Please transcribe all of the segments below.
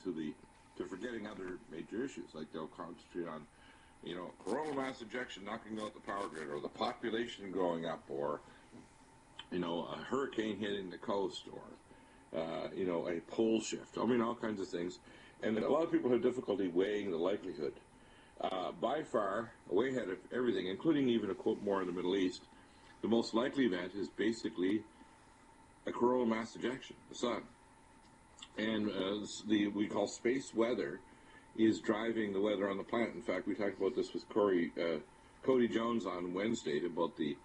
to forgetting other major issues. Like they'll concentrate on, coronal mass ejection knocking out the power grid, or the population growing up, or a hurricane hitting the coast, or a pole shift. I mean, all kinds of things. And a lot of people have difficulty weighing the likelihood. By far, way ahead of everything, including even a quote more in the Middle East, the most likely event is basically a coronal mass ejection, the sun. And we call space weather is driving the weather on the planet. In fact, we talked about this with Cody Jones on Wednesday about the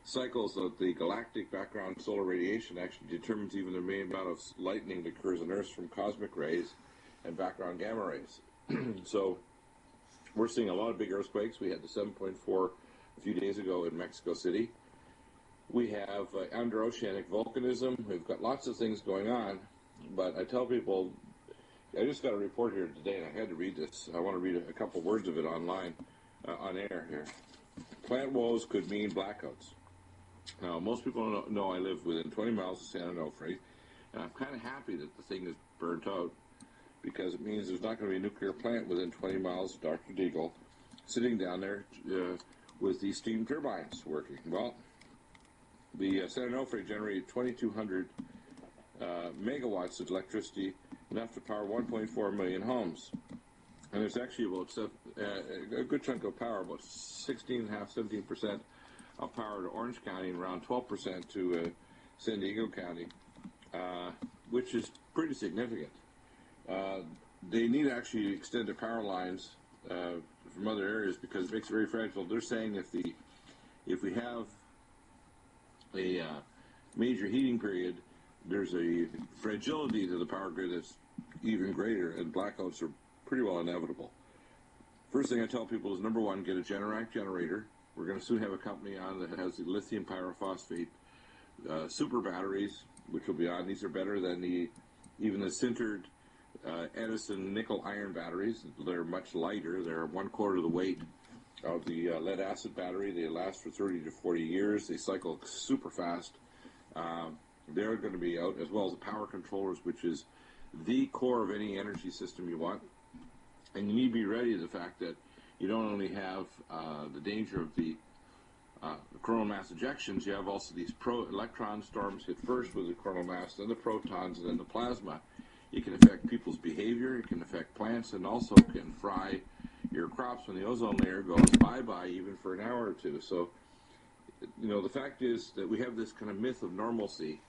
cycles of the galactic background solar radiation actually determines even the main amount of lightning that occurs on Earth from cosmic rays and background gamma rays. So we're seeing a lot of big earthquakes. We had the 7.4 a few days ago in Mexico City. We have under-oceanic volcanism. We've got lots of things going on. But I tell people, I just got a report here today, and I had to read this. I want to read a couple words of it online, on air here. Plant woes could mean blackouts. Now, most people know I live within 20 miles of San Onofre, and I'm kind of happy that the thing is burnt out, because it means there's not going to be a nuclear plant within 20 miles of Dr. Deagle sitting down there with these steam turbines working. Well, the San Onofre generated 2,200 megawatts of electricity, enough to power 1.4 million homes. And there's actually about a good chunk of power, about 16.5%, 17% of power to Orange County and around 12% to San Diego County, which is pretty significant. They need to actually extend the power lines from other areas because it makes it very fragile. They're saying if we have a major heating period, there's a fragility to the power grid that's even greater, and blackouts are pretty well inevitable. First thing I tell people is, number one, get a Generac generator. We're going to soon have a company on that has the lithium pyrophosphate super batteries, which will be on. These are better than even the sintered Edison nickel iron batteries. They're much lighter. They're 1/4 the weight of the lead acid battery. They last for 30 to 40 years. They cycle super fast. They're going to be out, as well as the power controllers, which is the core of any energy system you want. And you need to be ready to the fact that you don't only have the danger of the coronal mass ejections, you have also these electron storms hit first with the coronal mass, then the protons, and then the plasma. It can affect people's behavior, it can affect plants, and also can fry your crops when the ozone layer goes bye-bye even for an hour or two. So, the fact is that we have this kind of myth of normalcy,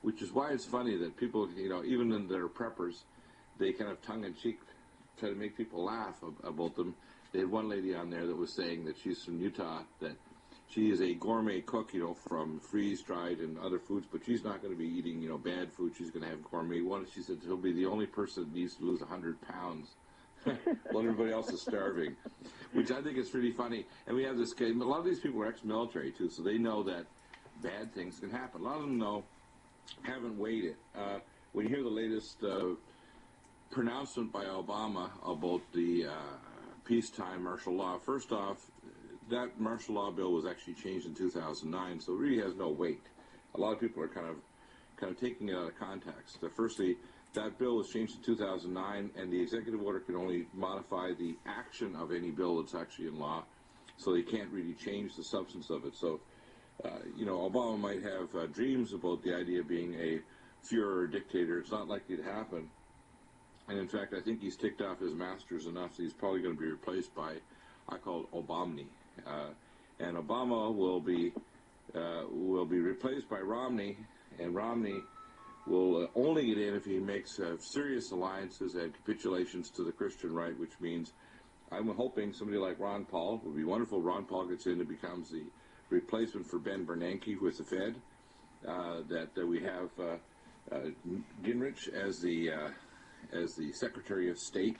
which is why it's funny that people, even in their preppers, they kind of tongue-in-cheek try to make people laugh about them. They had one lady on there that was saying that she's from Utah, that she is a gourmet cook, from freeze-dried and other foods, but she's not going to be eating, bad food. She's going to have gourmet one. She said she'll be the only person that needs to lose 100 pounds while everybody else is starving, which I think is really funny. And we have this case. A lot of these people are ex-military, too, so they know that bad things can happen. A lot of them haven't weighed it. When you hear the latest pronouncement by Obama about the peacetime martial law, first off, that martial law bill was actually changed in 2009, so it really has no weight. A lot of people are kind of taking it out of context. Firstly, that bill was changed in 2009, and the executive order can only modify the action of any bill that's actually in law, so they can't really change the substance of it. So, Obama might have dreams about the idea of being a Führer dictator. It's not likely to happen. And in fact, I think he's ticked off his masters enough that he's probably going to be replaced by, I call it Obamni. And Obama will be replaced by Romney, and Romney will only get in if he makes serious alliances and capitulations to the Christian right, which means I'm hoping somebody like Ron Paul, it would be wonderful. Ron Paul gets in and becomes the replacement for Ben Bernanke with the Fed. That we have Gingrich as the Secretary of State,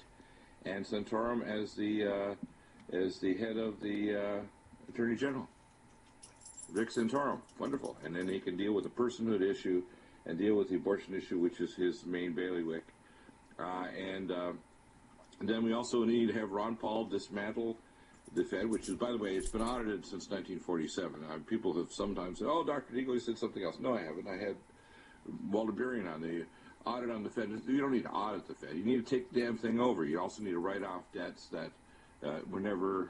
and Santorum as the head of the Attorney General. Rick Santorum, wonderful. And then he can deal with the personhood issue and deal with the abortion issue, which is his main bailiwick. And then we also need to have Ron Paul dismantle the Fed, which is, by the way, it's been audited since 1947. People have sometimes said, oh, Dr. Deagle, you said something else. No, I haven't. I had Walter Beering on, the audit on the Fed. You don't need to audit the Fed. You need to take the damn thing over. You also need to write off debts that were never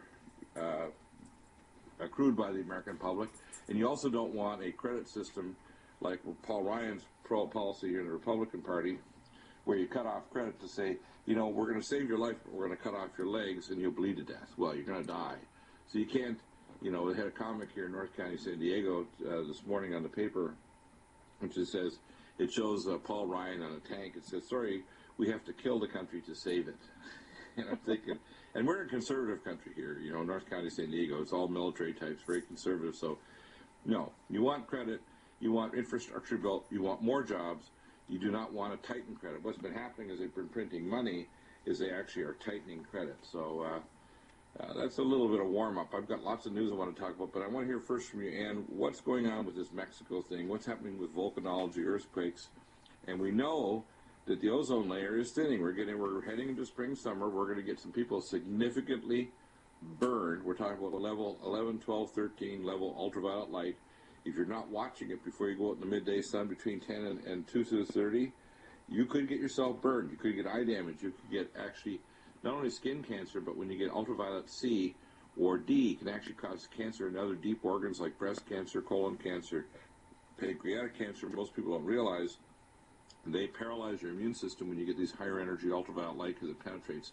accrued by the American public. And you also don't want a credit system like Paul Ryan's policy here in the Republican Party, where you cut off credit to say, you know, we're going to save your life, but we're going to cut off your legs and you'll bleed to death. Well, you're going to die. So you can't, you know, they had a comic here in North County, San Diego, this morning on the paper, which it says, it shows Paul Ryan on a tank. It says, sorry, we have to kill the country to save it. And I'm thinking, and we're a conservative country here, you know, North County, San Diego. It's all military types, very conservative. So, no, you want credit, you want infrastructure built, you want more jobs. You do not want to tighten credit. What's been happening is they've been printing money, is they actually are tightening credit. So that's a little bit of warm-up. I've got lots of news I want to talk about, but I want to hear first from you, Ann, what's going on with this Mexico thing? What's happening with volcanology, earthquakes? And we know that the ozone layer is thinning. We're heading into spring, summer. We're going to get some people significantly burned. We're talking about level 11, 12, 13 level ultraviolet light. If you're not watching it before you go out in the midday sun between 10 and 2 to 30, you could get yourself burned. You could get eye damage. You could get actually not only skin cancer, but when you get ultraviolet C or D, it can actually cause cancer in other deep organs like breast cancer, colon cancer, pancreatic cancer. Most people don't realize they paralyze your immune system when you get these higher energy ultraviolet light because it penetrates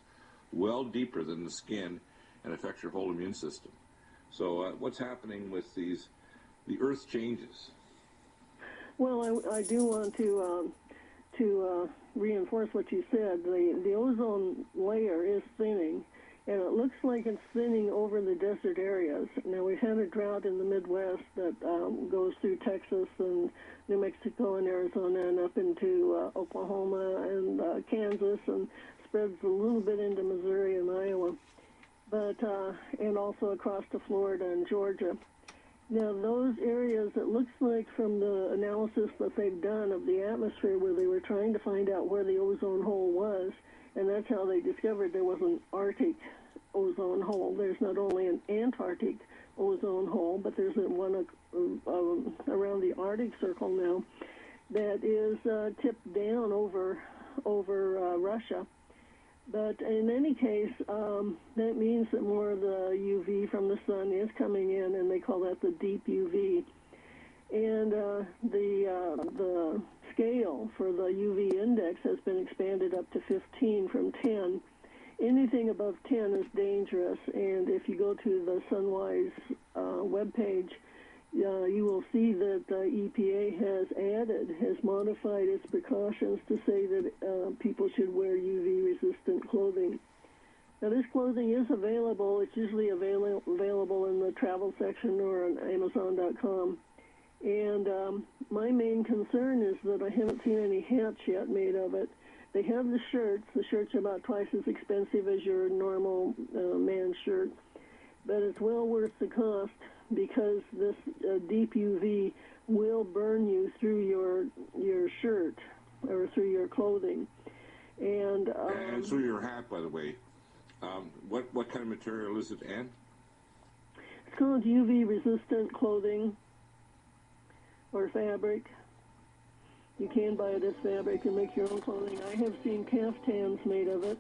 well deeper than the skin and affects your whole immune system. So what's happening with the Earth changes? Well, I do want to reinforce what you said. The ozone layer is thinning, and it looks like it's thinning over the desert areas. Now, we've had a drought in the Midwest that goes through Texas and New Mexico and Arizona and up into Oklahoma and Kansas and spreads a little bit into Missouri and Iowa, but and also across to Florida and Georgia. Now, those areas, it looks like from the analysis that they've done of the atmosphere where they were trying to find out where the ozone hole was, and that's how they discovered there was an Arctic ozone hole. There's not only an Antarctic ozone hole, but there's one around the Arctic Circle now that is tipped down over Russia. But in any case, that means that more of the UV from the sun is coming in, and they call that the deep UV. And the scale for the UV index has been expanded up to 15 from 10. Anything above 10 is dangerous, and if you go to the Sunwise webpage, you will see that the EPA has modified its precautions to say that people should wear UV-resistant clothing. Now, this clothing is available. It's usually available in the travel section or on Amazon.com. And my main concern is that I haven't seen any hats yet made of it. They have the shirts. The shirts are about twice as expensive as your normal man's shirt, but it's well worth the cost, because this deep UV will burn you through your shirt or through your clothing, and through your hat, by the way. What kind of material is it, Ann? It's called UV resistant clothing or fabric. You can buy it as fabric and make your own clothing. I have seen caftans made of it.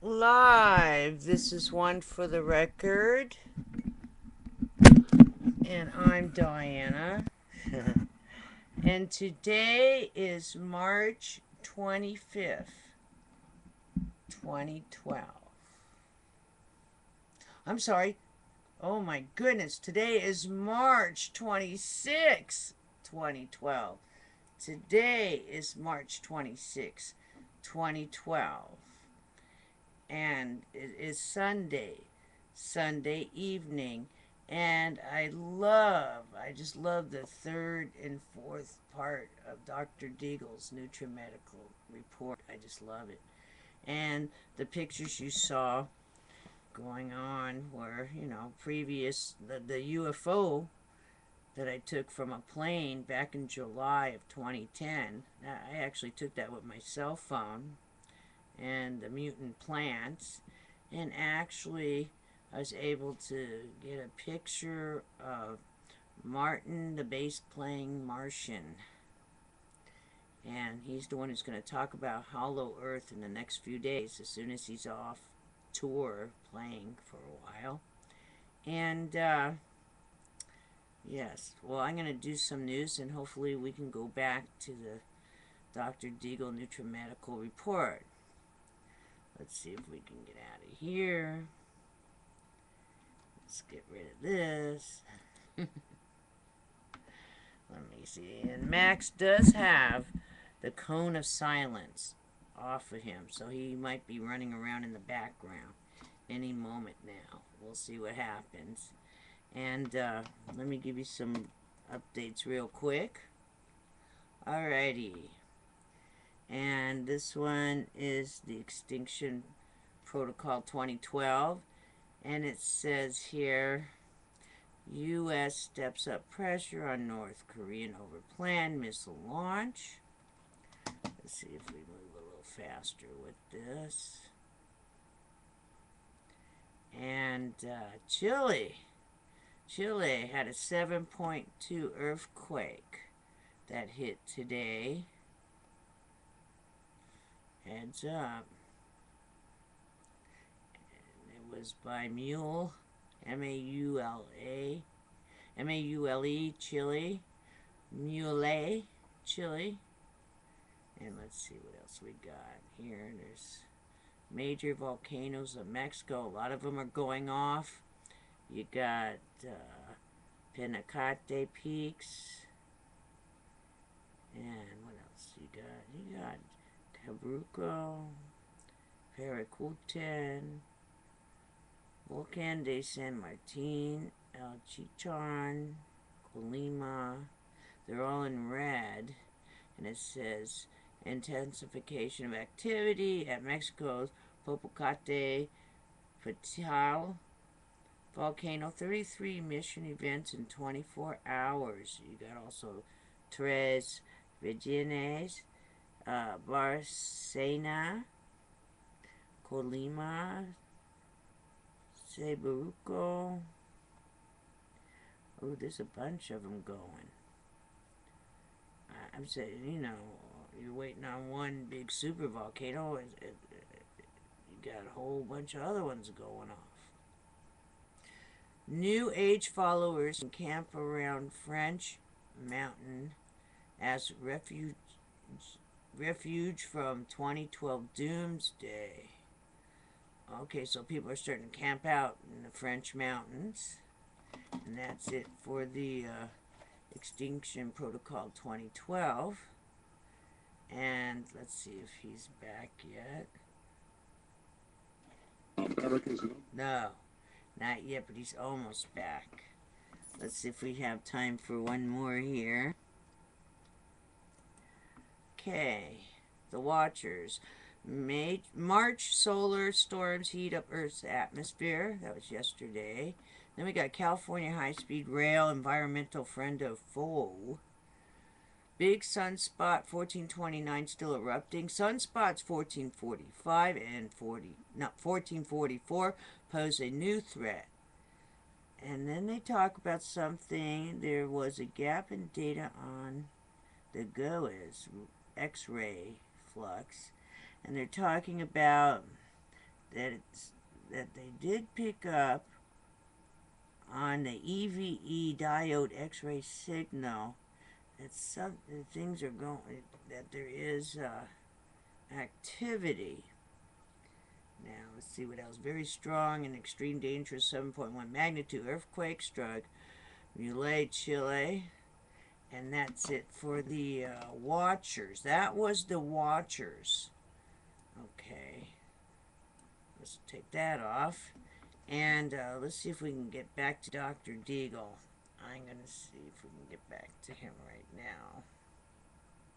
Live. This is One for the Record, and I'm Diana. And today is March 25th, 2012. I'm sorry. Oh my goodness. Today is March 26th, 2012. Today is March 26th, 2012. And it is Sunday evening, and I just love the third and fourth part of Dr. Deagle's NutriMedical report. I just love it. And the pictures you saw going on were, previous, the UFO that I took from a plane back in July of 2010. I actually took that with my cell phone and the mutant plants, and actually I was able to get a picture of Martin, the bass playing Martian. And he's the one who's going to talk about Hollow Earth in the next few days, as soon as he's off tour playing for a while. And yes, well, I'm going to do some news, and hopefully we can go back to the Dr. Deagle Nutrimedical Report. Let's see if we can get out of here. Let's get rid of this. Let me see. And Max does have the cone of silence off of him, so he might be running around in the background any moment now. We'll see what happens. And let me give you some updates real quick. Alrighty. And this one is the Extinction Protocol 2012. And it says here, U.S. steps up pressure on North Korean over planned missile launch. Let's see if we move a little faster with this. And Chile had a 7.2 earthquake that hit today. Heads up. And it was by Mule, M-A-U-L-E, Chile. Mule, Chile. And let's see what else we got here. There's major volcanoes of Mexico. A lot of them are going off. You got Pinacate Peaks. And what else you got? You got Cabruco, Pericuten, Volcan de San Martin, El Chichon, Colima. They're all in red. And it says intensification of activity at Mexico's Popocate Patal volcano. 33 mission events in 24 hours. You got also Tres Virgenes, Barcena, Colima, Cebuco. Oh, there's a bunch of them going. I'm saying, you know, you're waiting on one big super volcano. You got a whole bunch of other ones going off. New Age followers camp around French Mountain as refuge from 2012 doomsday. Okay, so people are starting to camp out in the French mountains. And that's it for the Extinction Protocol 2012. And let's see if he's back yet. No, not yet, but he's almost back. Let's see if we have time for one more here. Okay, the Watchers. March solar storms heat up Earth's atmosphere. That was yesterday. Then we got California high-speed rail environmental friend of foe. Big sunspot 1429 still erupting. Sunspots 1445 and 1444 pose a new threat. And then they talk about something. There was a gap in data on the GOES X-ray flux, and they're talking about that they did pick up on the EVE diode X-ray signal. That things are going, that there is activity. Now let's see what else. Very strong and extreme dangerous 7.1 magnitude earthquake struck Mule, Chile. And that's it for the Watchers. That was the Watchers. Okay. Let's take that off. And let's see if we can get back to Dr. Deagle. I'm going to see if we can get back to him right now.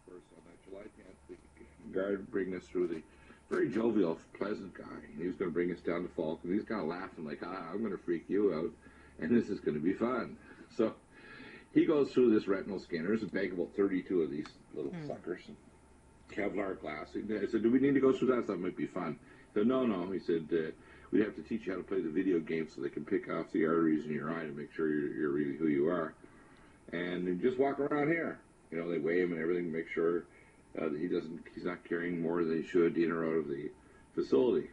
First on that July 10th, the guard bring us through the very jovial, pleasant guy. He was going to bring us down to Falk, and he's kind of laughing like, I'm going to freak you out, and this is going to be fun. So he goes through this retinal scanner. There's a bag of about 32 of these little suckers. Kevlar glass. I said, do we need to go through that? I thought it might be fun. He said, no. He said, we'd have to teach you how to play the video game so they can pick off the arteries in your eye to make sure you're really who you are. And then just walk around here. You know, they weigh him and everything to make sure that he's not carrying more than he should in or out of the facility.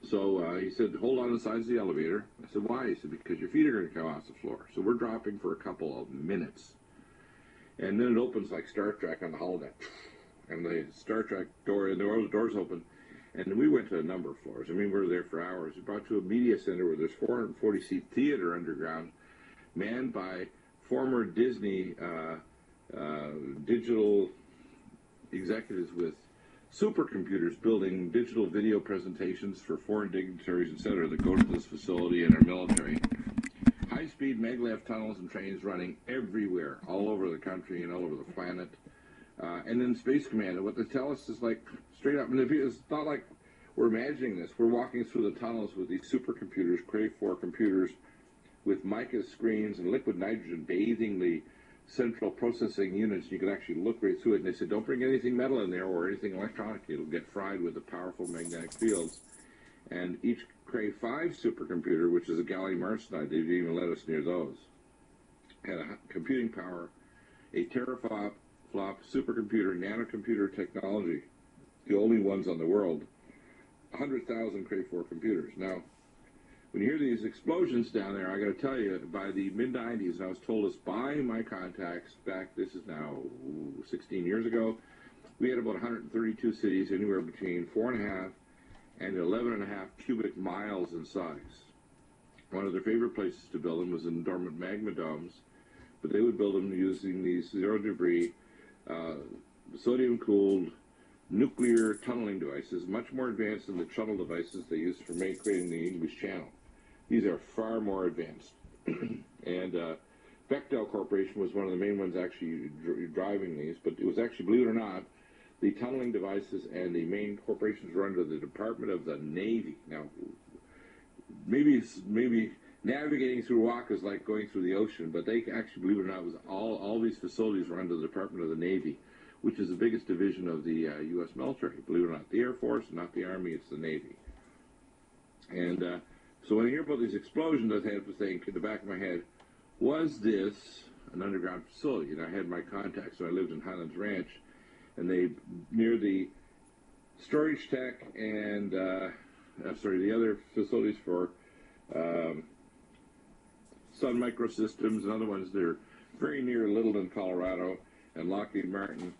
So he said, hold on to the sides of the elevator. I said, why? He said, because your feet are going to come off the floor. So we're dropping for a couple of minutes. And then it opens like Star Trek on the holodeck. And the Star Trek door, and the doors open. And we went to a number of floors. I mean, we were there for hours. We brought to a media center where there's 440-seat theater underground, manned by former Disney digital executives with supercomputers building digital video presentations for foreign dignitaries, etc., that go to this facility and our military. High-speed maglev tunnels and trains running everywhere, all over the country and all over the planet. And then Space Command, and what they tell us is like straight up, and it's not like we're imagining this. We're walking through the tunnels with these supercomputers, Cray 4 computers, with mica screens and liquid nitrogen bathing the central processing units. You can actually look right through it, and they said, don't bring anything metal in there or anything electronic. It'll get fried with the powerful magnetic fields. And each Cray 5 supercomputer, which is a gallium arsenide, they didn't even let us near those, had a computing power, a teraflop supercomputer, nanocomputer technology, the only ones on the world, 100,000 Cray 4 computers. Now, when you hear these explosions down there, I got to tell you, by the mid-90s, and I was told this by my contacts back, this is now 16 years ago, we had about 132 cities, anywhere between 4.5 and 11.5 cubic miles in size. One of their favorite places to build them was in dormant magma domes, but they would build them using these zero-debris, sodium-cooled nuclear tunneling devices, much more advanced than the shuttle devices they used for creating the English Channel. These are far more advanced. And Bechtel Corporation was one of the main ones actually driving these, but it was actually, believe it or not, the tunneling devices and the main corporations were under the Department of the Navy. Now, maybe navigating through rock is like going through the ocean, but they actually, believe it or not, was all these facilities were under the Department of the Navy, which is the biggest division of the U.S. military. Believe it or not, the Air Force, not the Army, it's the Navy. And so when I hear about these explosions, I have to think in the back of my head, was this an underground facility? And I had my contacts, so I lived in Highlands Ranch, and they, near the storage tech and, the other facilities for Sun Microsystems and other ones, they're very near Littleton, Colorado, and Lockheed Martin.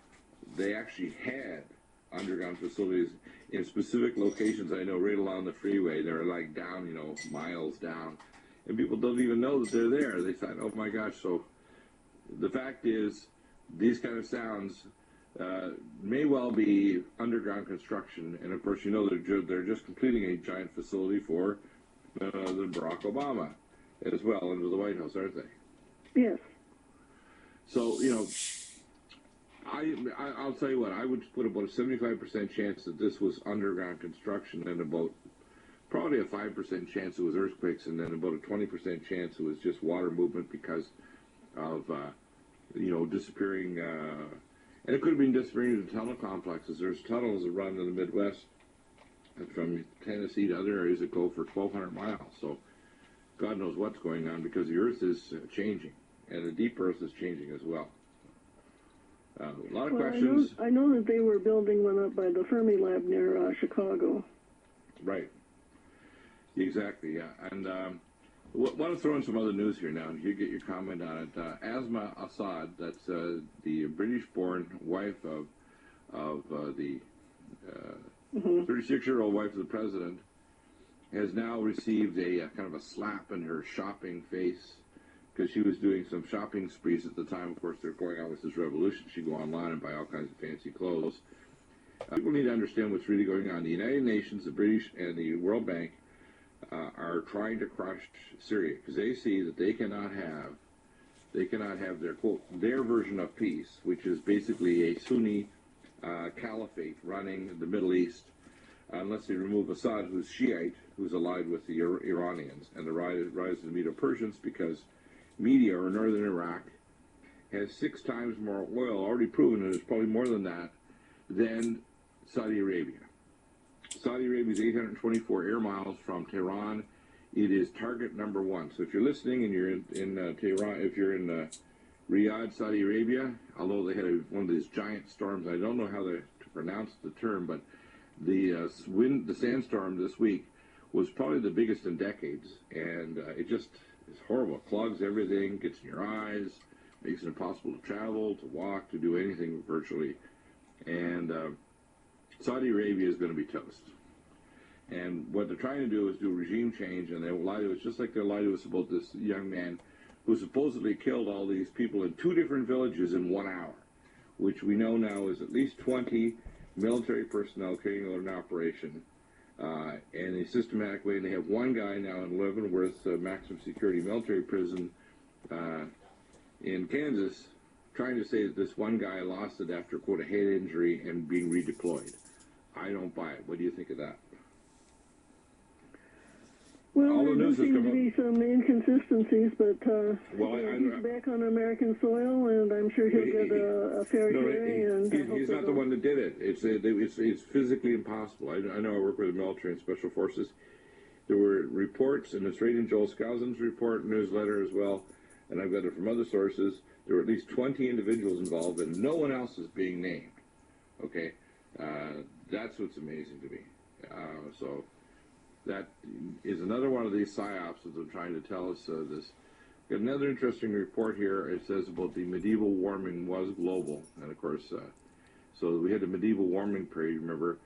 They actually had underground facilities in specific locations. I know right along the freeway. They're like down, miles down. And people don't even know that they're there. They thought, oh my gosh. So the fact is, these kind of sounds may well be underground construction. And of course, they're just completing a giant facility for the Barack Obama as well under the White House, aren't they? Yes. So, I'll tell you what, I would put about a 75% chance that this was underground construction, and about probably a 5% chance it was earthquakes, and then about a 20% chance it was just water movement because of, disappearing, and it could have been disappearing into tunnel complexes. There's tunnels that run in the Midwest from Tennessee to other areas that go for 1,200 miles, so God knows what's going on because the earth is changing, and the deep earth is changing as well. A lot of questions. I know that they were building one up by the Fermi Lab near Chicago. Right. Exactly, yeah. And want to throw in some other news here now, and you get your comment on it. Asma Assad, that's the British-born wife of the 36-year-old wife of the president, has now received a kind of a slap in her shopping face, because she was doing some shopping sprees at the time. Of course, they're going on with this revolution. She'd go online and buy all kinds of fancy clothes. People need to understand what's really going on. The United Nations, the British, and the World Bank are trying to crush Syria because they see that they cannot have their, quote, their version of peace, which is basically a Sunni caliphate running the Middle East, unless they remove Assad, who's Shiite, who's allied with the Iranians, and the rise of the Medo-Persians, because media, or northern Iraq, has 6 times more oil, already proven, and it's probably more than Saudi Arabia. Saudi Arabia is 824 air miles from Tehran. It is target number 1. So if you're listening and you're in Tehran, if you're in Riyadh, Saudi Arabia, although they had one of these giant storms, I don't know how to pronounce the term, but the sandstorm this week was probably the biggest in decades, and it just is horrible. It clogs everything, gets in your eyes, makes it impossible to travel, to walk, to do anything virtually. And Saudi Arabia is going to be toast. And what they're trying to do is do regime change, and they will lie to us, just like they lied to us about this young man who supposedly killed all these people in 2 different villages in 1 hour, which we know now is at least 20 military personnel carrying out an operation, and a systematic way. And they have one guy now in Leavenworth maximum security military prison in Kansas, trying to say that this one guy lost it after, quote, a head injury and being redeployed. I don't buy it. What do you think of that? Well, there seem to be some inconsistencies, but he's back on American soil, and I'm sure he'll get a fair hearing. He's not the one that did it. It's physically impossible. I know I work with the military and special forces. There were reports, and it's right in Joel Skousen's report newsletter as well, and I've got it from other sources. There were at least 20 individuals involved, and no one else is being named. Okay? That's what's amazing to me. So that is another one of these psyops that they're trying to tell us this. Got another interesting report here. It says about the medieval warming was global, and of course, so we had the medieval warming period. Remember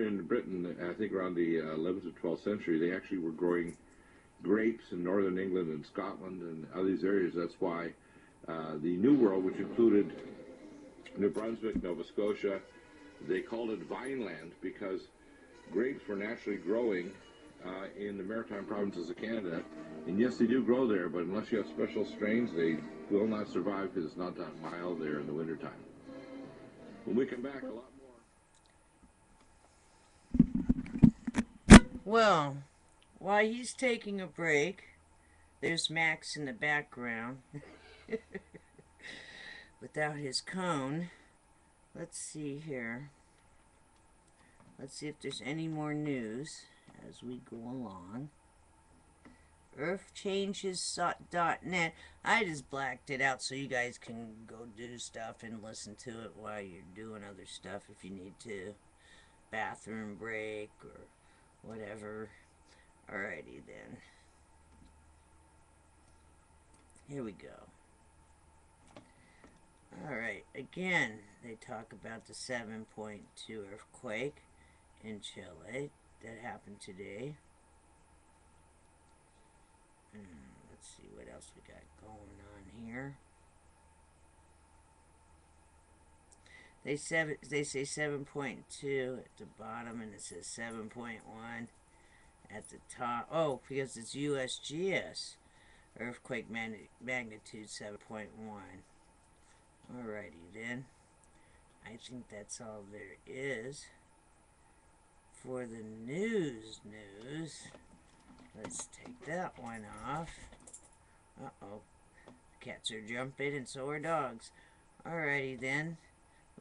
in Britain, I think around the 11th or 12th century, they actually were growing grapes in northern England and Scotland and other these areas. That's why the New World, which included New Brunswick, Nova Scotia, they called it Vineland because grapes were naturally growing in the maritime provinces of Canada. And yes, they do grow there, but unless you have special strains, they will not survive because it's not that mild there in the wintertime. When we come back, a lot more. Well, while he's taking a break, there's Max in the background without his cone. Let's see here. Let's see if there's any more news as we go along. Earthchanges.net. I just blacked it out so you guys can go do stuff and listen to it while you're doing other stuff if you need to. Bathroom break or whatever. Alrighty then. Here we go. Alright, again, they talk about the 7.2 earthquake in Chile that happened today. Let's see what else we got going on here. They say 7.2 at the bottom, and it says 7.1 at the top. Oh, because it's USGS. Earthquake magnitude 7.1. Alrighty then. I think that's all there is for the news. Let's take that one off. Uh-oh. Cats are jumping and so are dogs. Alrighty then.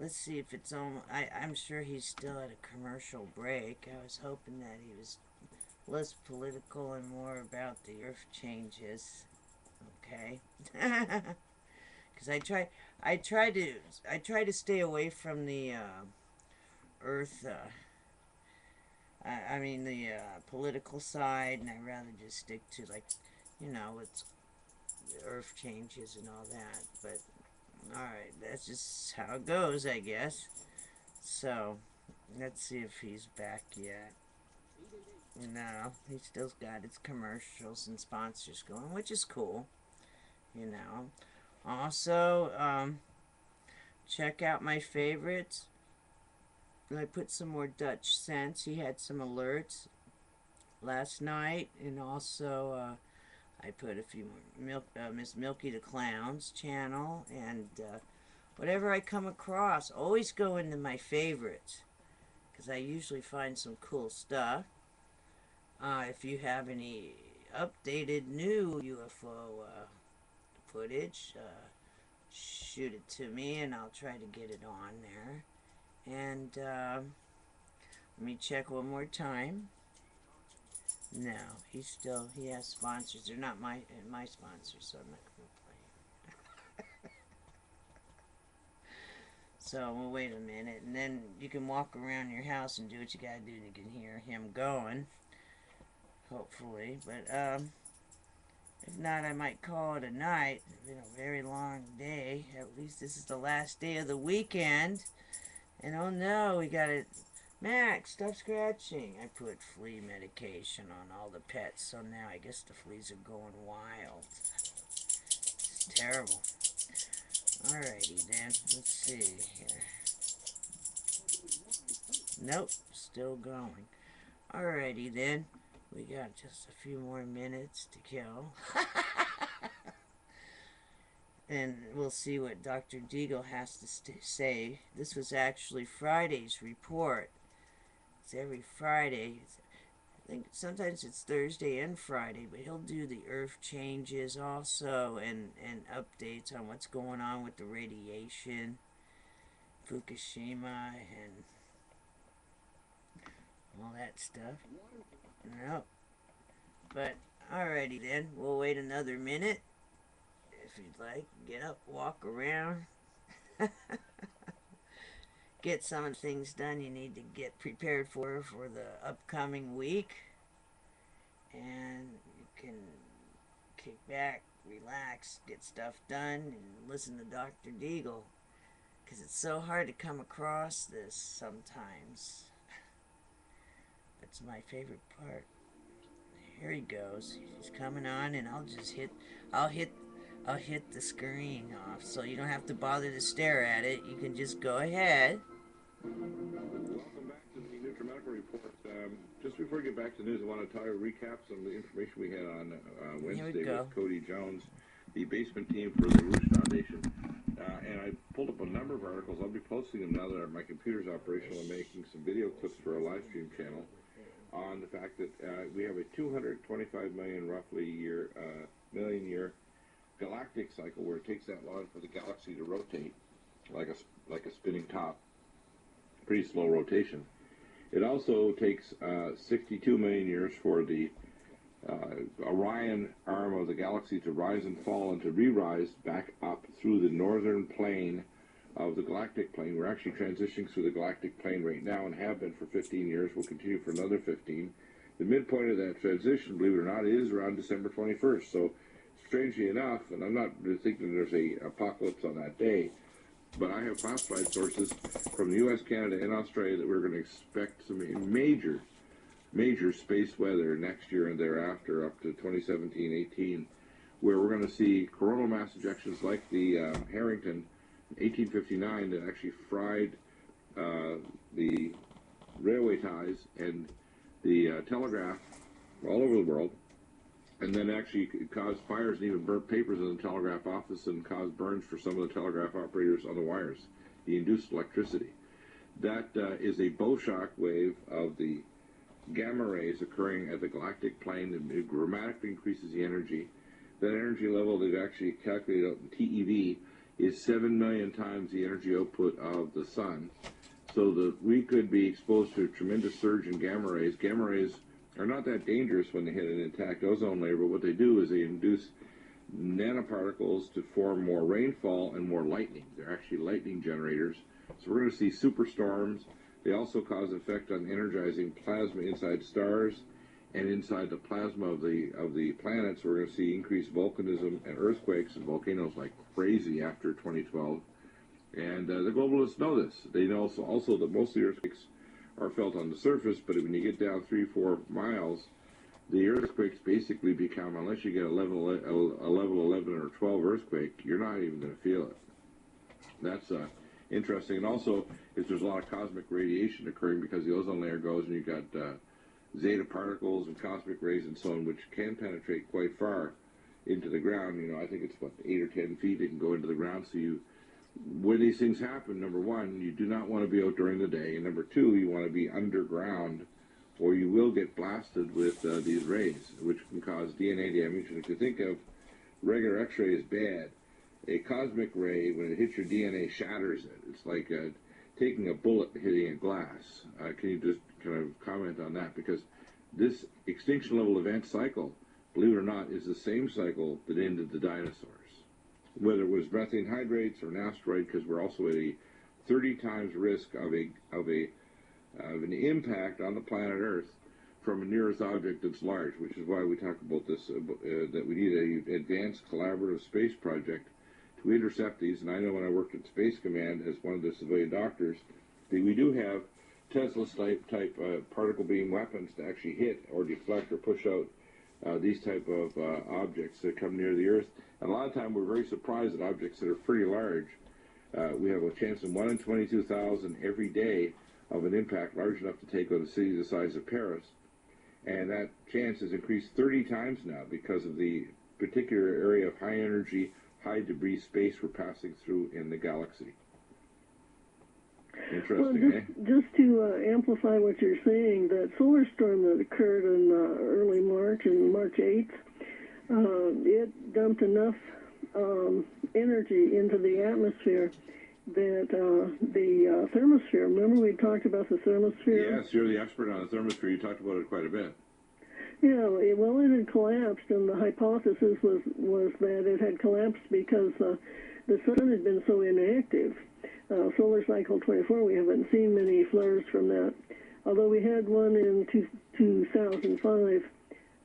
Let's see if it's on. I'm sure he's still at a commercial break. I was hoping that he was less political and more about the earth changes. Okay. Because I try to stay away from the earth. I mean the political side, and I rather just stick to, like, it's the earth changes and all that. But alright, that's just how it goes, I guess. So let's see if he's back yet. No, he still's got his commercials and sponsors going, which is cool. Also, check out my favorites. I put some more Dutch scents. He had some alerts last night, and also I put a few more Miss Milky the Clown's channel, and whatever I come across, always go into my favorites, because I usually find some cool stuff. If you have any updated new UFO footage, shoot it to me and I'll try to get it on there. And let me check one more time. No, he has sponsors. They're not my sponsors, so I'm not going to play. So we'll wait a minute, and then you can walk around your house and do what you gotta do, and you can hear him going, hopefully. But if not, I might call it a night. It's been a very long day. At least this is the last day of the weekend. And oh no, we got it. Max, stop scratching. I put flea medication on all the pets, so now I guess the fleas are going wild. It's terrible. Alrighty then, let's see here. Nope, still going. Alrighty then, we got just a few more minutes to kill. And we'll see what Dr. Deagle has to say. This was actually Friday's report. It's every Friday. I think sometimes it's Thursday and Friday, but he'll do the earth changes also and updates on what's going on with the radiation, Fukushima, and all that stuff. No. But, alrighty then, we'll wait another minute. If you'd like, get up, walk around. Get some of the things done you need to get prepared for the upcoming week. And you can kick back, relax, get stuff done, and listen to Dr. Deagle. Because it's so hard to come across this sometimes. That's my favorite part. Here he goes. He's coming on, and I'll hit the screen off, so you don't have to bother to stare at it. You can just go ahead. Welcome back to the Nutrimedical Report. Just before we get back to the news, I want to recap some of the information we had on Wednesday with Cody Jones, the basement team for the Roosh Foundation. And I pulled up a number of articles. I'll be posting them now that my computer's operational and making some video clips for our live stream channel on the fact that we have a 225 million million year galactic cycle where it takes that long for the galaxy to rotate like a spinning top. Pretty slow rotation. It also takes 62 million years for the Orion arm of the galaxy to rise and fall and to re-rise back up through the northern plane of the galactic plane. We're actually transitioning through the galactic plane right now and have been for 15 years. We'll continue for another 15. The midpoint of that transition, believe it or not, is around December 21st. So strangely enough, and I'm not thinking there's a apocalypse on that day, but I have classified sources from the U.S., Canada, and Australia that we're going to expect some major space weather next year and thereafter up to 2017-18, where we're going to see coronal mass ejections like the Harrington in 1859 that actually fried the railway ties and the telegraph all over the world, and then actually caused fires and even burnt papers in the telegraph office and caused burns for some of the telegraph operators on the wires, the induced electricity. That is a bow shock wave of the gamma rays occurring at the galactic plane, and it dramatically increases the energy. That energy level they've actually calculated out in TeV is 7 million times the energy output of the sun, so that we could be exposed to a tremendous surge in gamma rays. Gamma rays are not that dangerous when they hit an intact ozone layer, but what they do is they induce nanoparticles to form more rainfall and more lightning. They're actually lightning generators. So we're going to see superstorms. They also cause effect on energizing plasma inside stars and inside the plasma of the planets. We're going to see increased volcanism and earthquakes and volcanoes like crazy after 2012. And the globalists know this. They know also that most of the earthquakes are felt on the surface, but when you get down 3-4 miles, the earthquakes basically become, unless you get a level 11 or 12 earthquake, you're not even going to feel it. That's interesting. And also, if there's a lot of cosmic radiation occurring because the ozone layer goes and you've got zeta particles and cosmic rays and so on, which can penetrate quite far into the ground. You know, I think it's about 8 or 10 feet they can go into the ground. So when these things happen, number one, you do not want to be out during the day, and number two, you want to be underground, or you will get blasted with these rays, which can cause DNA damage. And if you think of regular X-ray is bad. A cosmic ray, when it hits your DNA, shatters it. It's like taking a bullet and hitting a glass. Can you just kind of comment on that? Because this extinction level event cycle, believe it or not, is the same cycle that ended the dinosaurs. Whether it was methane hydrates or an asteroid, because we're also at a 30 times risk of an impact on the planet Earth from a near-Earth object that's large, which is why we talk about this, that we need an advanced collaborative space project to intercept these. And I know when I worked at Space Command as one of the civilian doctors, that we do have Tesla-type particle beam weapons to actually hit or deflect or push out these type of objects that come near the Earth. And a lot of time we're very surprised at objects that are pretty large. We have a chance of 1 in 22,000 every day of an impact large enough to take on a city the size of Paris. And that chance has increased 30 times now because of the particular area of high energy, high debris space we're passing through in the galaxy. Interesting, well, just to amplify what you're saying, that solar storm that occurred in early March, on March 8th, it dumped enough energy into the atmosphere that the thermosphere, remember we talked about the thermosphere? Yes, you're the expert on the thermosphere. You talked about it quite a bit. Yeah, it had collapsed, and the hypothesis was that it had collapsed because the sun had been so inactive. Solar cycle 24, we haven't seen many flares from that, although we had one in 2005.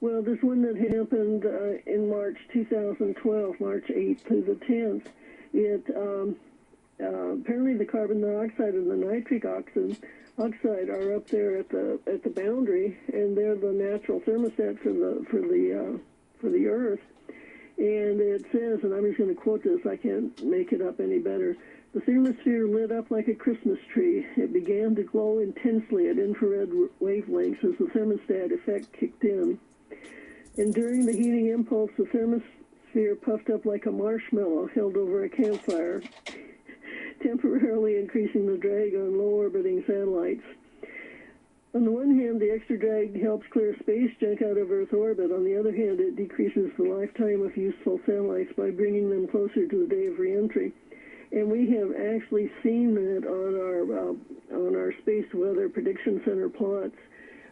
Well, this one that happened in March 2012, March 8th to the 10th, it apparently the carbon dioxide and the nitric oxide are up there at the boundary, and they're the natural thermostat for the Earth. And it says, and I'm just going to quote this, I can't make it up any better. The thermosphere lit up like a Christmas tree. It began to glow intensely at infrared wavelengths as the thermostat effect kicked in. And during the heating impulse, the thermosphere puffed up like a marshmallow held over a campfire, temporarily increasing the drag on low-orbiting satellites. On the one hand, the extra drag helps clear space junk out of Earth orbit. On the other hand, it decreases the lifetime of useful satellites by bringing them closer to the day of reentry. And we have actually seen that on our space weather prediction center plots,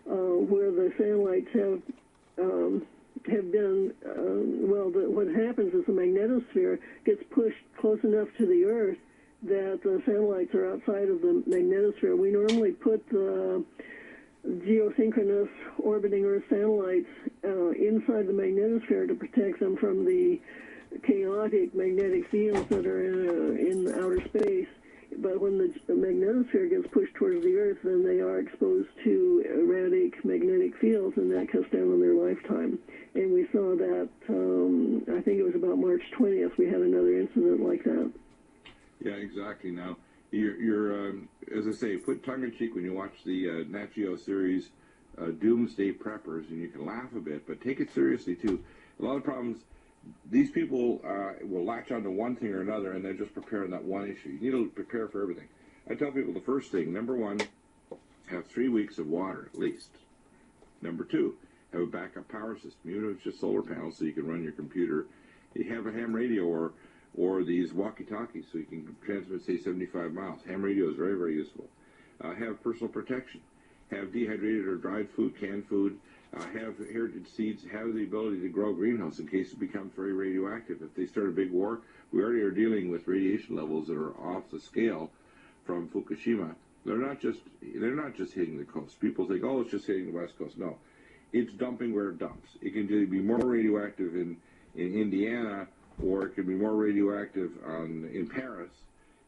where the satellites have been what happens is the magnetosphere gets pushed close enough to the Earth that the satellites are outside of the magnetosphere. We normally put the geosynchronous orbiting Earth satellites inside the magnetosphere to protect them from the chaotic magnetic fields that are in outer space. But when the magnetosphere gets pushed towards the Earth, then they are exposed to erratic magnetic fields, and that cuts down on their lifetime. And we saw that, I think it was about March 20th, we had another incident like that. Yeah, exactly. Now, you're as I say, put tongue-in-cheek when you watch the Nat Geo series Doomsday Preppers, and you can laugh a bit, but take it seriously, too. A lot of problems, these people will latch onto one thing or another, and they're just preparing that one issue. You need to prepare for everything. I tell people the first thing, number one, have 3 weeks of water, at least. Number two, have a backup power system, even if it's just solar panels, so you can run your computer. You have a ham radio or these walkie-talkies, so you can transmit, say, 75 miles. Ham radio is very, very useful. Have personal protection. Have dehydrated or dried food, canned food. Have heritage seeds. Have the ability to grow a greenhouse in case it becomes very radioactive. If they start a big war, we already are dealing with radiation levels that are off the scale from Fukushima. They're not just hitting the coast. People think, oh, it's just hitting the west coast. No, it's dumping where it dumps. It can be more radioactive in Indiana, or it could be more radioactive in Paris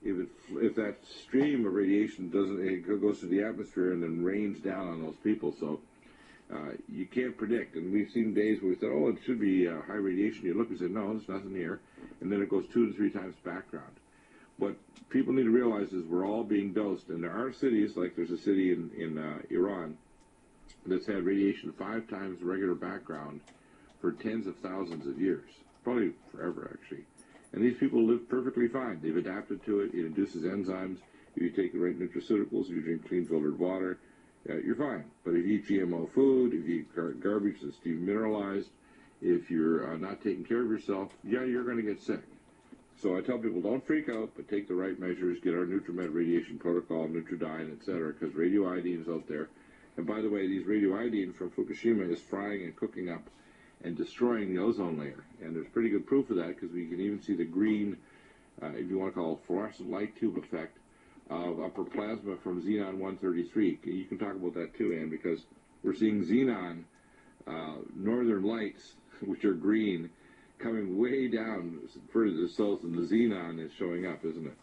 if that stream of radiation goes through the atmosphere and then rains down on those people. So you can't predict. And we've seen days where we said, oh, it should be high radiation. You look and say, no, there's nothing here. And then it goes 2 to 3 times background. What people need to realize is we're all being dosed. And there are cities, like there's a city in Iran that's had radiation 5 times regular background for tens of thousands of years. Probably forever, actually. And these people live perfectly fine. They've adapted to it. It induces enzymes. If you take the right nutraceuticals, if you drink clean filtered water, you're fine. But if you eat GMO food, if you eat garbage that's demineralized, if you're not taking care of yourself, yeah, you're going to get sick. So I tell people, don't freak out, but take the right measures. Get our NutriMed radiation protocol, Nutridyne, etc., because radioiodine is out there. And by the way, these radioiodine from Fukushima is frying and cooking up and destroying the ozone layer. And there's pretty good proof of that, because we can even see the green, if you want to call it fluorescent light tube effect, of upper plasma from xenon-133. You can talk about that too, Ann, because we're seeing xenon, northern lights, which are green, coming way down further to the south, and the xenon is showing up, isn't it?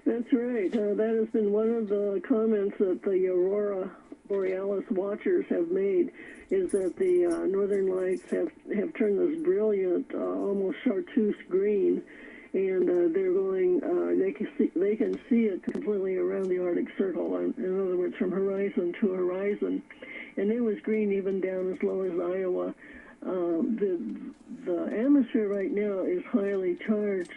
That's right. That has been one of the comments that the Aurora Borealis watchers have made, is that the northern lights have turned this brilliant, almost chartreuse green, and they're going. They can see it completely around the Arctic Circle. In other words, from horizon to horizon, and it was green even down as low as Iowa. The atmosphere right now is highly charged.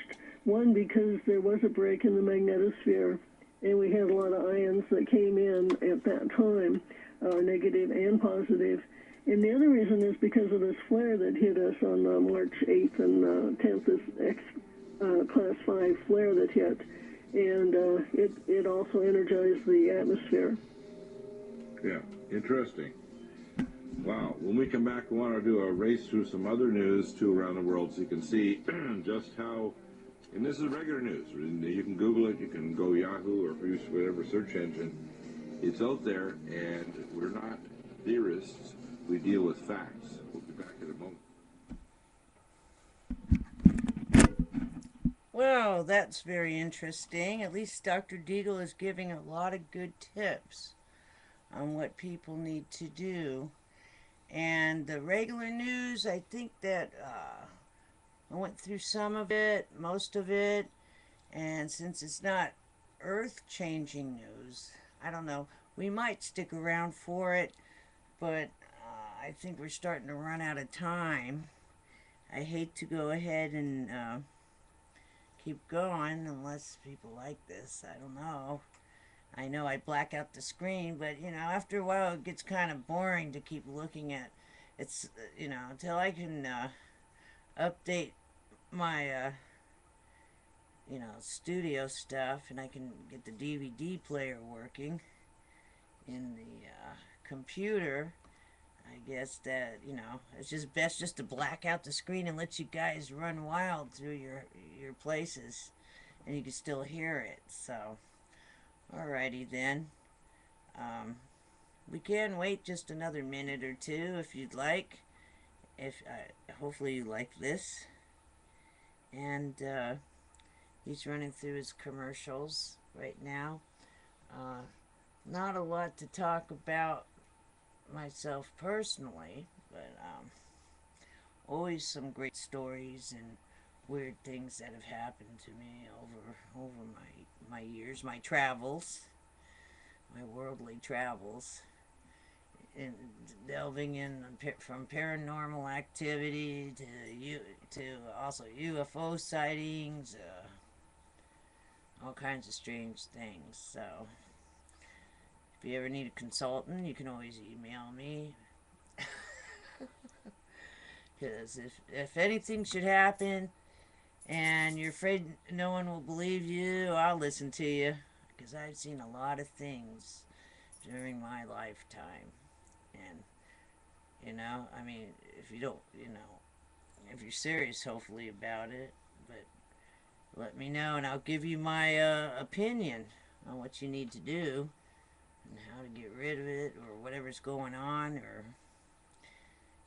One, because there was a break in the magnetosphere, and we had a lot of ions that came in at that time, negative and positive. And the other reason is because of this flare that hit us on March 8th and 10th, this Class 5 flare that hit. And it also energized the atmosphere. Yeah, interesting. Wow. When we come back, we want to do a race through some other news, too, around the world, so you can see just how, and this is regular news. You can Google it, you can go Yahoo or use whatever search engine. It's out there, and we're not theorists. We deal with facts. We'll be back in a moment. Well, that's very interesting. At least Dr. Deagle is giving a lot of good tips on what people need to do. And the regular news, I think that I went through some of it, most of it, and since it's not earth-changing news, I don't know, we might stick around for it, but I think we're starting to run out of time. I hate to go ahead and keep going unless people like this. I don't know. I know I black out the screen, but, you know, after a while it gets kind of boring to keep looking at. It's, you know, until I can update my, you know, studio stuff and I can get the DVD player working in the computer, I guess that, you know, it's just best just to black out the screen and let you guys run wild through your places and you can still hear it, so... Alrighty then. We can wait just another minute or two if you'd like. If hopefully you like this. And he's running through his commercials right now. Not a lot to talk about myself personally, but always some great stories and weird things that have happened to me over my years, my travels, my worldly travels, and delving in from paranormal activity to also UFO sightings, all kinds of strange things. So if you ever need a consultant, you can always email me. Because if anything should happen and you're afraid no one will believe you, I'll listen to you, because I've seen a lot of things during my lifetime. And, you know, I mean, if you don't, you know, if you're serious, hopefully, about it, but let me know, and I'll give you my opinion on what you need to do, and how to get rid of it, or whatever's going on, or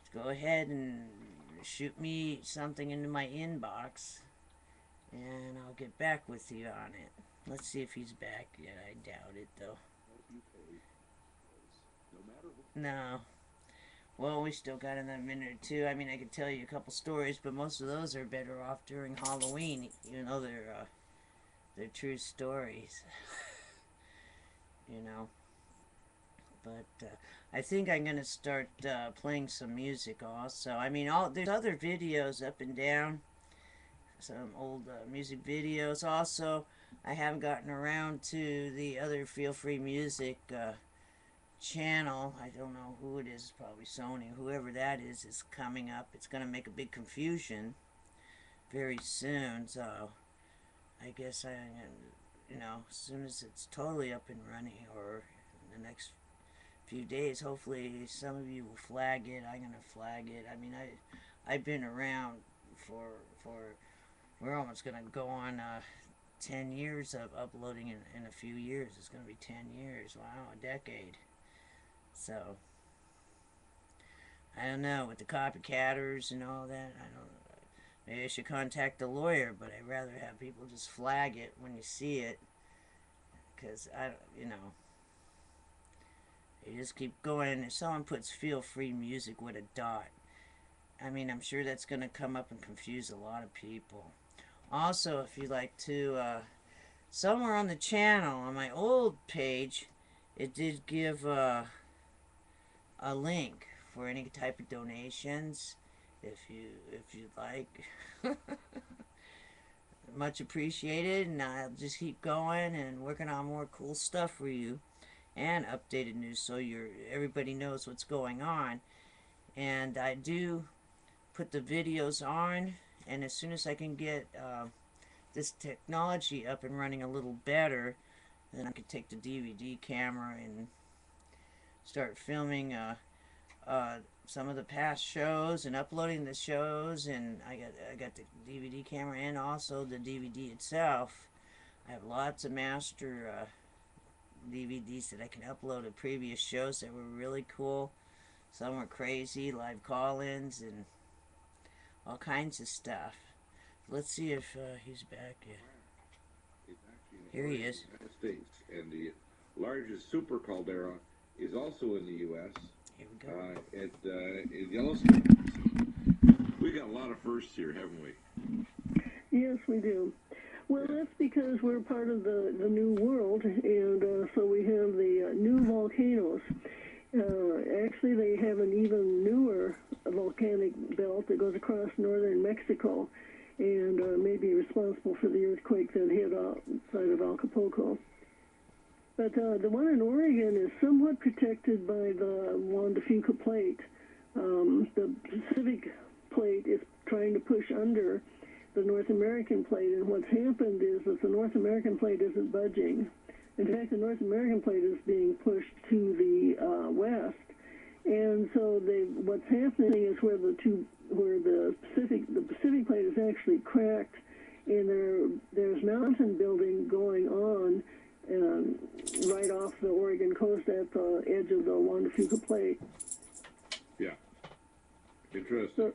just go ahead and shoot me something into my inbox, and I'll get back with you on it. Let's see if he's back yet. I doubt it, though. No. Well, we still got another minute or two. I mean, I could tell you a couple stories, but most of those are better off during Halloween, even though they're true stories. You know. But I think I'm going to start playing some music also. I mean, there's other videos up and down. Some old music videos. Also, I haven't gotten around to the other Feel Free Music channel, I don't know who it is, probably Sony, whoever that is coming up. It's going to make a big confusion very soon, so I guess as soon as it's totally up and running, or in the next few days, hopefully some of you will flag it. I'm going to flag it. I mean, I've been around for we're almost going to go on 10 years of uploading in a few years. It's going to be 10 years. Wow, a decade. So, I don't know, with the copycatters and all that, I don't know. Maybe I should contact a lawyer, but I'd rather have people just flag it when you see it. Because, you just keep going. If someone puts Feel Free Music with a dot, I mean, I'm sure that's going to come up and confuse a lot of people. Also, if you'd like to, somewhere on the channel, on my old page, it did give a link for any type of donations, if you'd like. Much appreciated, and I'll just keep going and working on more cool stuff for you, and updated news so everybody knows what's going on. And I do put the videos on, and as soon as I can get this technology up and running a little better, then I can take the DVD camera and start filming some of the past shows and uploading the shows. And I got the DVD camera and also the DVD itself. I have lots of master DVDs that I can upload of previous shows that were really cool. Some were crazy, live call-ins and all kinds of stuff. Let's see if he's back yet. Here he is. United States, and the largest super caldera is also in the U.S. Here we go. At Yellowstone. We got a lot of firsts here, haven't we? Yes, we do. Well, that's because we're part of the new world, and so we have the new volcanoes. Actually, they have an even newer volcanic belt that goes across northern Mexico and may be responsible for the earthquake that hit outside of Acapulco. But the one in Oregon is somewhat protected by the Juan de Fuca plate. The Pacific plate is trying to push under the North American plate, and what's happened is that the North American plate isn't budging. In fact, the North American plate is being pushed to the west, and so what's happening is where the Pacific plate is actually cracked, and there's mountain building going on right off the Oregon coast at the edge of the Juan de Fuca plate. Yeah. Interesting.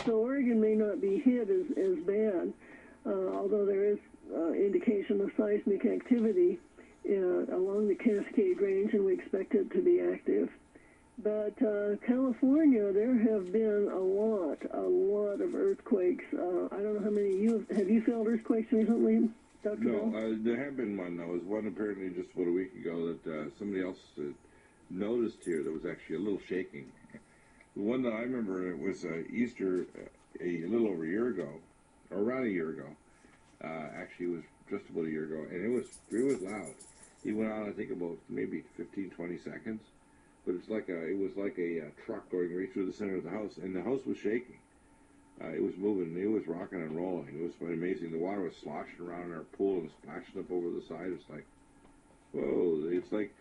So Oregon may not be hit as bad, although there is indication of seismic activity along the Cascade Range, and we expect it to be active. But California, there have been a lot of earthquakes. I don't know how many have you felt earthquakes recently, Dr. No, Bell? there have been one. There was one apparently just about a week ago that somebody else noticed here that was actually a little shaking. The one that I remember, it was Easter a little over a year ago, or around a year ago. Actually, it was just about a year ago, and it was loud. He went on, I think, about maybe 15, 20 seconds, but it was like a truck going right through the center of the house, and the house was shaking. It was moving, it was rocking and rolling. It was amazing. The water was sloshing around in our pool and splashing up over the side. It's like, whoa! It's like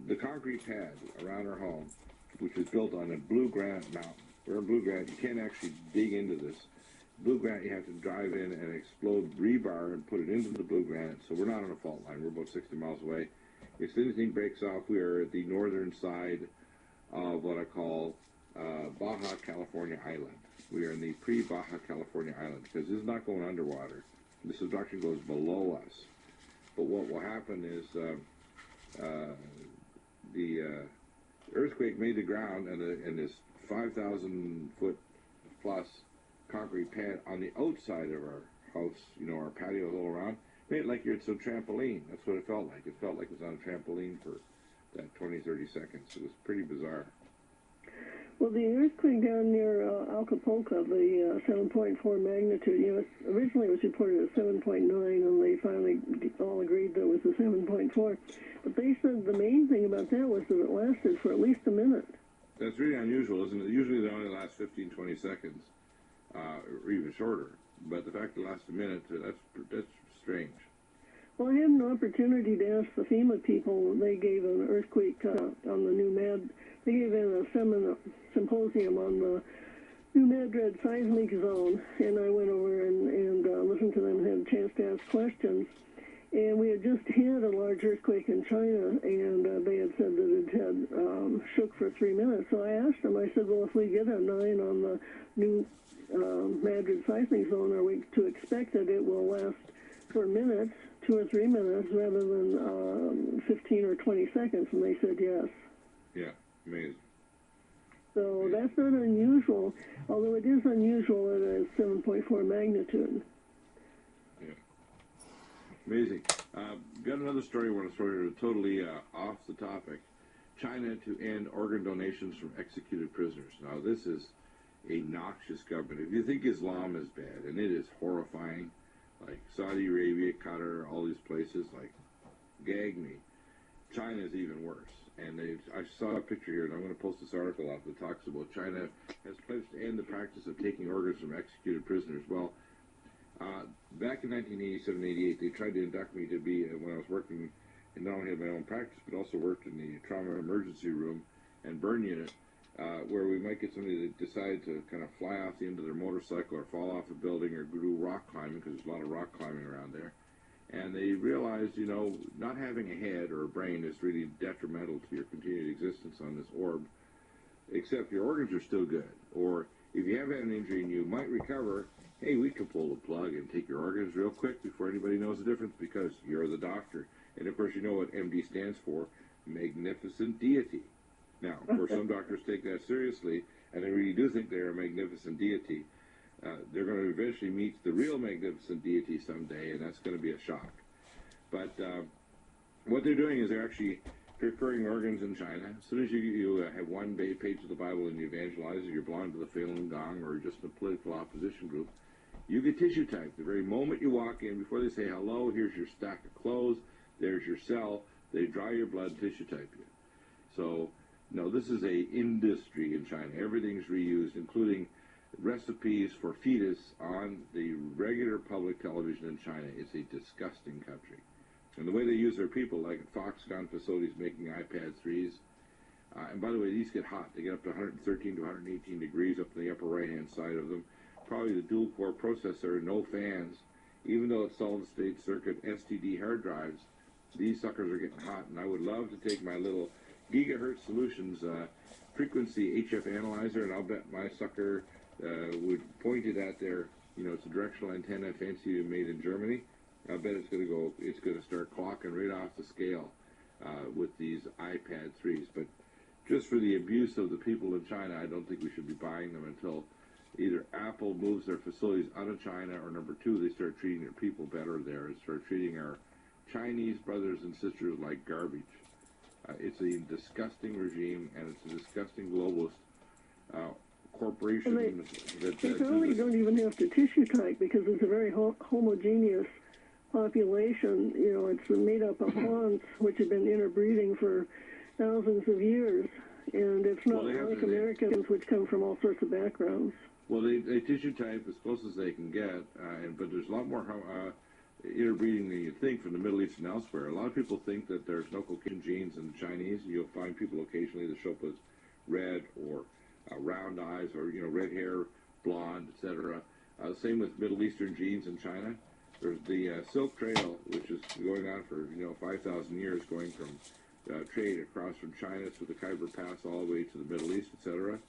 the concrete pad around our home, which is built on a blue granite mountain. We're in blue granite. You can't actually dig into this. Blue granite, you have to drive in and explode rebar and put it into the blue granite. So we're not on a fault line. We're about 60 miles away. If anything breaks off, we are at the northern side of what I call Baja California Island. We are in the pre-Baja California Island because this is not going underwater. This actually goes below us. But what will happen is the earthquake made the ground, and this 5,000 foot plus concrete pad on the outside of our house, our patio all around, made it like it's a trampoline. That's what it felt like. It felt like it was on a trampoline for that 20, 30 seconds. It was pretty bizarre. Well, the earthquake down near Acapulco, the 7.4 magnitude, originally it was reported as 7.9, and they finally all agreed that it was a 7.4. But they said the main thing about that was that it lasted for at least a minute. That's really unusual, isn't it? Usually they only last 15, 20 seconds, or even shorter. But the fact it lasts a minute, that's strange. Well, I had an opportunity to ask the FEMA people. They gave an earthquake on the new They gave in a symposium on the new Madrid seismic zone, and I went over and listened to them and had a chance to ask questions. And we had just had a large earthquake in China, and they had said that it had shook for 3 minutes. So I asked them, I said, well, if we get a 9 on the new Madrid seismic zone, are we to expect that it will last for minutes, 2 or 3 minutes, rather than 15 or 20 seconds? And they said yes. Yeah, amazing. So that's not unusual, although it is unusual at a 7.4 magnitude. Yeah. Amazing. Got another story I want to throw here, totally off the topic. China to end organ donations from executed prisoners. Now, this is a noxious government. If you think Islam is bad, and it is horrifying, like Saudi Arabia, Qatar, all these places, like, gag me. China is even worse. And I saw a picture here, and I'm going to post this article up that talks about China has pledged to end the practice of taking organs from executed prisoners. Well, back in 1987-88, they tried to induct me to be, when I was working, and not only had my own practice, but also worked in the trauma emergency room and burn unit, where we might get somebody that decided to kind of fly off the end of their motorcycle or fall off a building or do rock climbing, because there's a lot of rock climbing around there. And they realized, not having a head or a brain is really detrimental to your continued existence on this orb, except your organs are still good. Or if you have had an injury and you might recover, hey, we can pull the plug and take your organs real quick before anybody knows the difference, because you're the doctor. And of course, you know what MD stands for, magnificent deity. Now, of course, some doctors take that seriously, and they really do think they're a magnificent deity. They're going to eventually meet the real magnificent deity someday, and that's going to be a shock. But what they're doing is they're actually procuring organs in China. As soon as you have one page of the Bible and you evangelize, or you belong to the Falun Gong or just a political opposition group, you get tissue typed. The very moment you walk in, before they say hello, here's your stack of clothes, there's your cell, they draw your blood, tissue type you. So, no, this is a industry in China. Everything's reused, including recipes for fetus on the regular public television in China. It's a disgusting country. And the way they use their people, like at Foxconn facilities making iPad 3s, and by the way, these get hot. They get up to 113 to 118 degrees up in the upper right-hand side of them. Probably the dual-core processor, no fans. Even though it's solid-state circuit STD hard drives, these suckers are getting hot. And I would love to take my little Gigahertz Solutions frequency HF analyzer, and I'll bet my sucker would point it at their, it's a directional antenna, fancy made in Germany. I bet it's going to start clocking right off the scale with these iPad 3s. But just for the abuse of the people in China, I don't think we should be buying them until either Apple moves their facilities out of China, or number two, they start treating their people better there and start treating our Chinese brothers and sisters like garbage. It's a disgusting regime, and it's a disgusting globalist corporation. They probably don't even have to tissue type, because it's a very homogeneous population. It's made up of Hans, which have been interbreeding for thousands of years, and it's not like Americans, which come from all sorts of backgrounds. Well, they tissue type as close as they can get, but there's a lot more interbreeding than you think from the Middle East and elsewhere. A lot of people think that there's no Caucasian genes in the Chinese. You'll find people occasionally that show up as red or round eyes, or red hair, blonde, etc. Same with Middle Eastern genes in China. There's the Silk Trail, which is going on for 5,000 years, going from trade across from China to the Khyber Pass all the way to the Middle East, etc.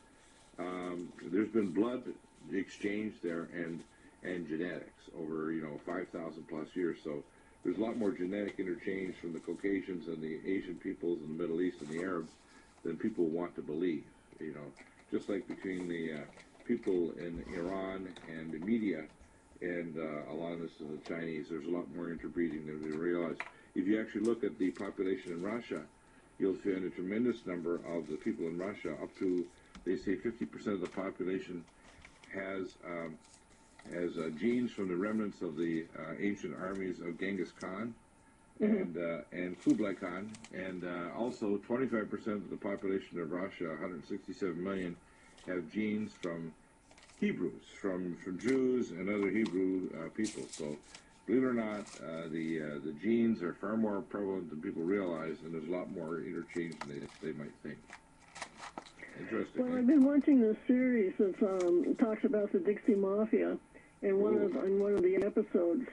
There's been blood exchange there and genetics over 5,000 plus years. So there's a lot more genetic interchange from the Caucasians and the Asian peoples in the Middle East and the Arabs than people want to believe. Just like between the people in Iran and the media and a lot of this is the Chinese, there's a lot more interbreeding than we realize. If you actually look at the population in Russia, you'll find a tremendous number of the people in Russia, up to They say 50% of the population has genes from the remnants of the ancient armies of Genghis Khan and Kublai Khan, and also 25% of the population of Russia, 167 million, have genes from Hebrews, from Jews and other Hebrew people. So, believe it or not, the genes are far more prevalent than people realize, and there's a lot more interchange than they might think. Interesting. Well, I've been watching this series that talks about the Dixie Mafia, and in one of the episodes,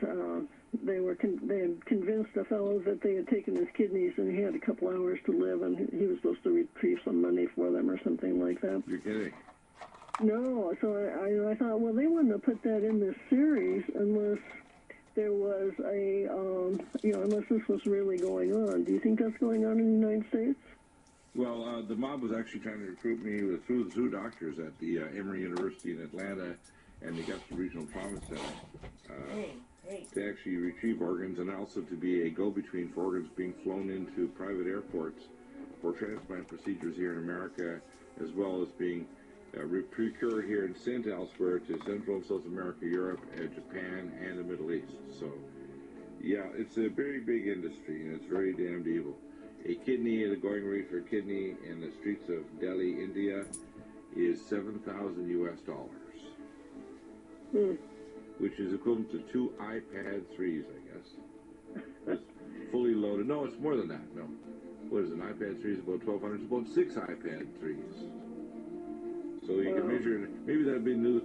they had convinced a fellow that they had taken his kidneys, and he had a couple hours to live, and he was supposed to retrieve some money for them or something like that. You're kidding? No, so I thought, well, they wouldn't have put that in this series unless there was unless this was really going on. Do you think that's going on in the United States? Well, the mob was actually trying to recruit me through two doctors at the Emory University in Atlanta and the Augusta Regional Trauma Center to actually retrieve organs, and also to be a go-between for organs being flown into private airports for transplant procedures here in America, as well as being procured here and sent elsewhere to Central and South America, Europe, Japan, and the Middle East. So, yeah, it's a very big industry, and it's very damned evil. A kidney, the going rate for a kidney in the streets of Delhi, India, is $7,000 US, which is equivalent to 2 iPad 3s, I guess. That's fully loaded. No, it's more than that. No, what is an iPad 3 is about 1,200. It's about 6 iPad 3s. So you can measure it. Maybe that'll be the new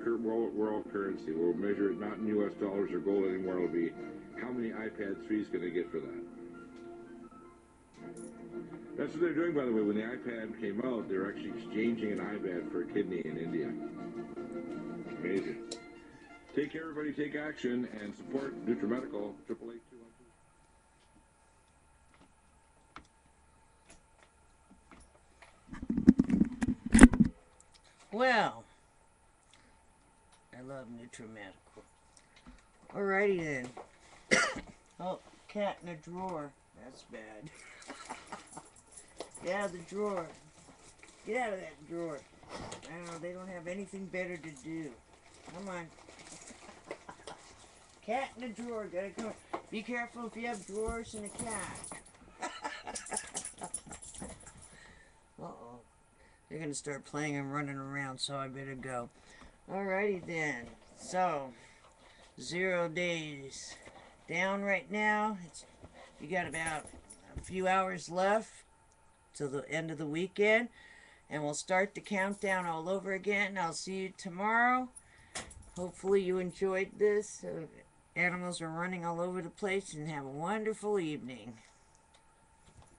world currency. We'll measure it not in US dollars or gold anymore. It'll be how many iPad 3s can I get for that? That's what they're doing, by the way. When the iPad came out, they're actually exchanging an iPad for a kidney in India. Amazing. Take care, everybody. Take action and support NutriMedical. 888-212. Well, I love NutriMedical. Alrighty then. Oh, cat in a drawer. That's bad. Get out of the drawer. Get out of that drawer. I don't know, they don't have anything better to do. Come on. Cat in a drawer. Gotta come. Be careful if you have drawers and a cat. Uh-oh. They're going to start playing and running around, so I better go. Alrighty then. So, 0 days down right now. You got about a few hours left till the end of the weekend. And we'll start the countdown all over again. I'll see you tomorrow. Hopefully you enjoyed this. Animals are running all over the place, and have a wonderful evening.